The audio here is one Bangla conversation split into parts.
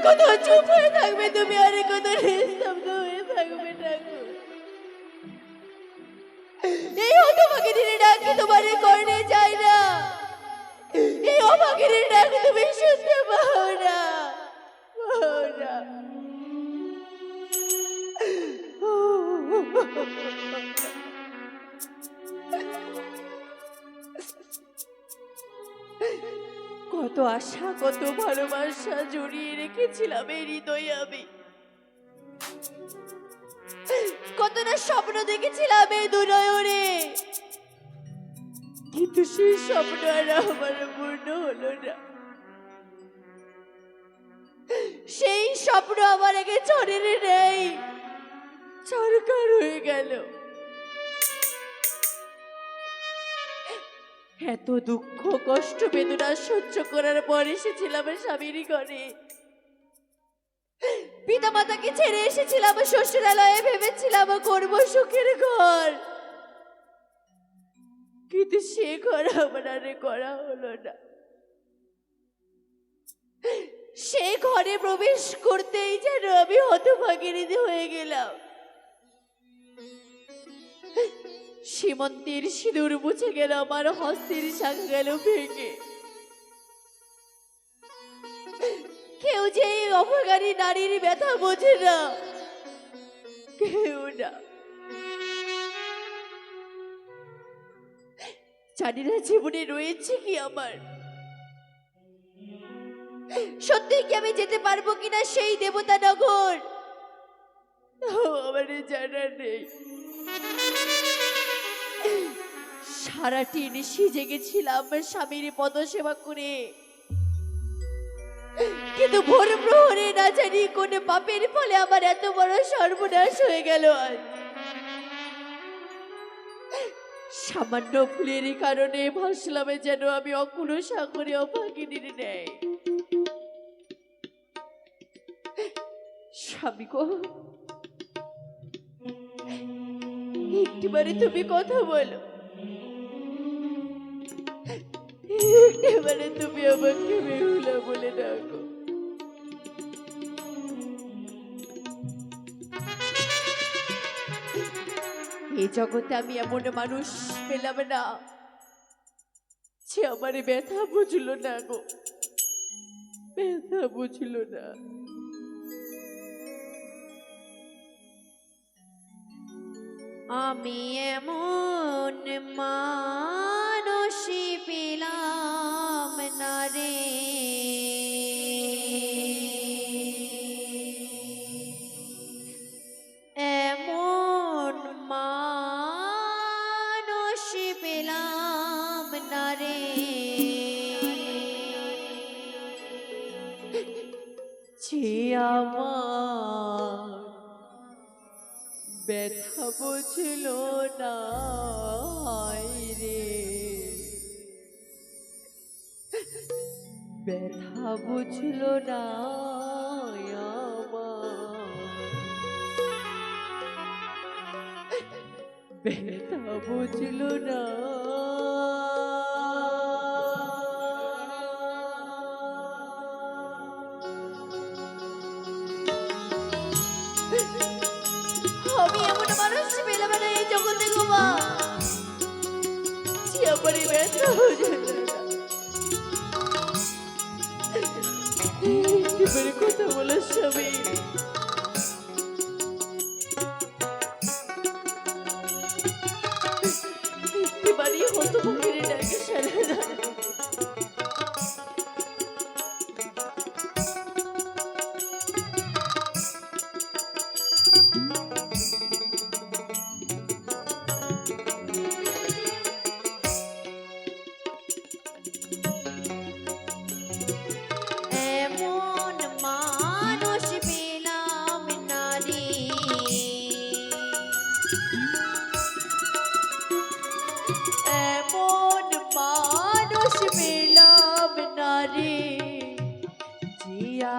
কত চুপ হয়ে থাকবে তুমি, আর কত নিস্তব্ধ হয়ে থাকবে ঠাকুর? এই হতভাগী দিনে ডাক কি তোমার কর্ণে যায় না? এই অভাগীর ডাক তুমি শুনতে পাও না? পাও না? কত আশা কত ভালোবাসা জড়িয়ে রেখেছিলাম এই হৃদয়ে আমি, কত না স্বপ্ন দেখেছিলাম এই দুনয়নে, কিন্তু সেই স্বপ্ন আর আমার পূর্ণ হলো না। সেই স্বপ্ন আমার আগে ঝড়ের নেই সরকার হয়ে গেল। এত দুঃখ কষ্ট বেদনা সহ্য করার পর এসেছিলাম স্বামীর ঘরে, পিতা মাতাকে ছেড়ে এসেছিলাম শ্বশুরালয়ে, ভেবেছিলাম করবো সুখের ঘর, কিন্তু সে ঘর আমার আর করা হলো না। সে ঘরে প্রবেশ করতেই যেন আমি হতভাগিনী হয়ে গেলাম। সীমন্তের সিঁদুর মুছে গেল, আমার হস্তের শাখা গেল ভেঙে। কেউ যে এই অভাগারী নারীর ব্যথা বোঝে না, কেউ না। জানি না জীবনে রয়েছে কি আমার, সত্যি কি আমি যেতে পারবো কিনা সেই দেবতা নগর, আমার জানা নেই। সারাটি নিশি জেগেছিলাম স্বামীর পদসেবা করে, কিন্তু ভোর প্রহরে না জানি কোন পাপের ফলে আমার এত বড় সর্বনাশ হয়ে গেল। আজ সামান্য ভুলের কারণে ভাসলাম যেন আমি অকুল সাগরে অভাগিনীর নেই। স্বামী গো, একটিবারে তুমি কথা বলো, একটিবারে তুমি আমাকে বেহুলা বলে ডাকো। এই জগতে আমি এমন মানুষ পেলাম না যে আমার ব্যথা বুঝলো না গো, ব্যথা বুঝলো না। আমি এমন মানুষই পেলাম না রে, এমন মানুষই পেলাম না রে, যে আমার ব্যথা বুঝল না রে, ব্যথা বুঝল না ব্যথা বুঝল না। আমি এমন মানুষ পেলাম না এই জগতে গো মা, যে আমার ব্যথা বুঝল না। এবারে কথা বলো স্বামী, এবারে হতভাগির ডাকে সারা না।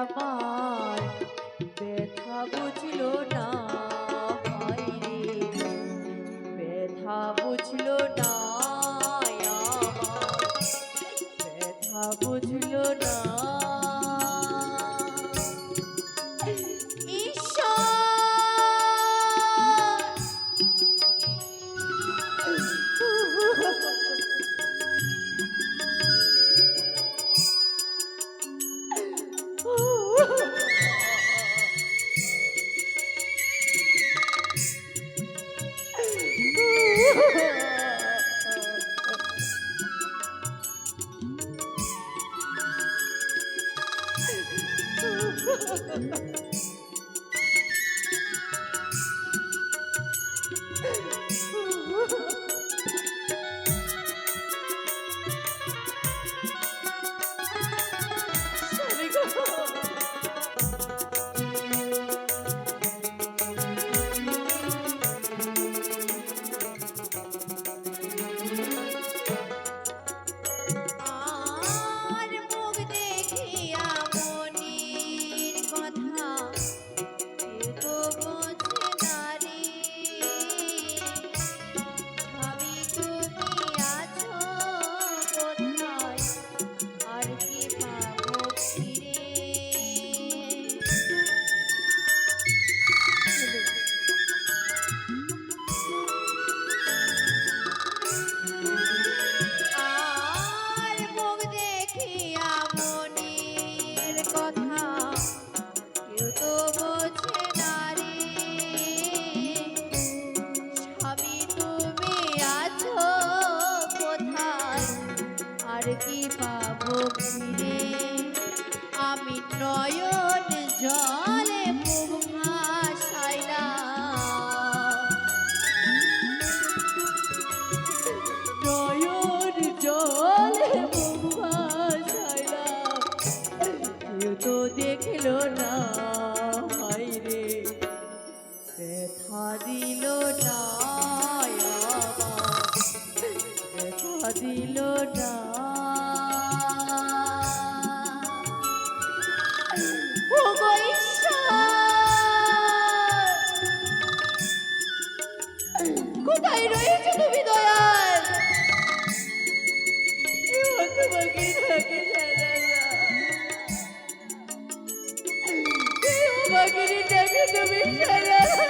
আমার ব্যথা বুঝলো না, ব্যথা বুঝলো না, ব্যথা বুঝলো না। স্বামী গো, আর মুখ দেখিয়া মনির কথা কেউ তো বোঝে না রে। স্বামী তুমি আছো কোথায়, আর কি পাবো ফিরে। আর মুখ দেখিয়া মনির কথা কেউ তো বোঝে না রে। স্বামী তুমি আছো কোথায়, আর কি পাবো ফিরে। আমি নয়ন জলে মুখ ভাসাইলাম, নয়ন জলে মুখ ভাসাইলাম, কেউ তো দেখলো না। হায় রে, ব্যথা দিল না আমার, ব্যথা দিল না। ওগো ঈশ্বর, কোথায় রয়েছে তুমি দয়াল? তোমাকে থাকে জানা না, তোমাকে থাকে তুমি জানা না।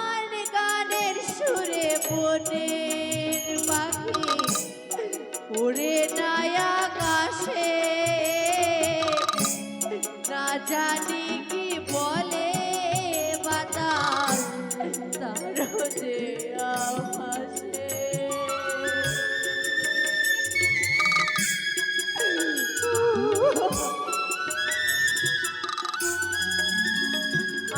আর গানের সুরে বনের পাখি উড়ে নাই আকাশে। না জানি কি বলে বাতাস তার যে আভাসে।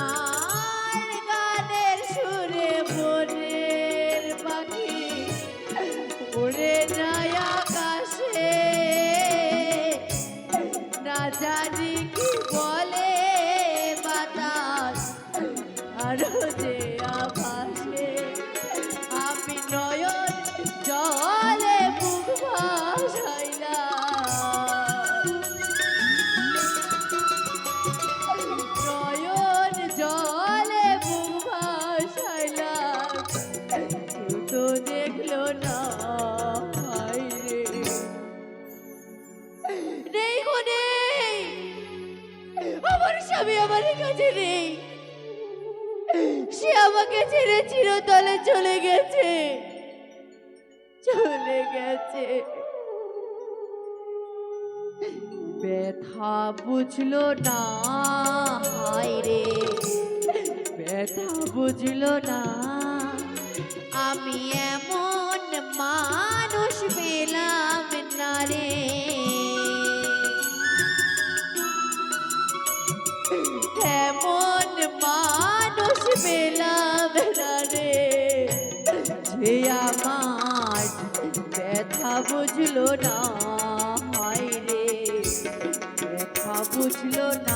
আর গানের সুরে বনের পাখি উড়ে যায় আকাশে। না জানি কি বলে বাতাস আরো যে আভাসে। আমি নয়ন জলে মুখ ভাসাইলাম, নয়ন জলে মুখ ভাসাইলাম, কেউ তো দেখলো না। হায় রে, নেই গো নেই, আমার স্বামী আমার কাছে নেই। সে আমাকে ছেড়ে চিরতলে চলে গেছে, চলে গেছে। ব্যথা বুঝলো না, হায় রে, ব্যথা বুঝলো না। আমি এমন মানুষ পেলাম না রে। এমন মানুষ পেলাম না রে, যে আমার ব্যথা বুঝলো না। হায় রে, ব্যথা বুঝলো না।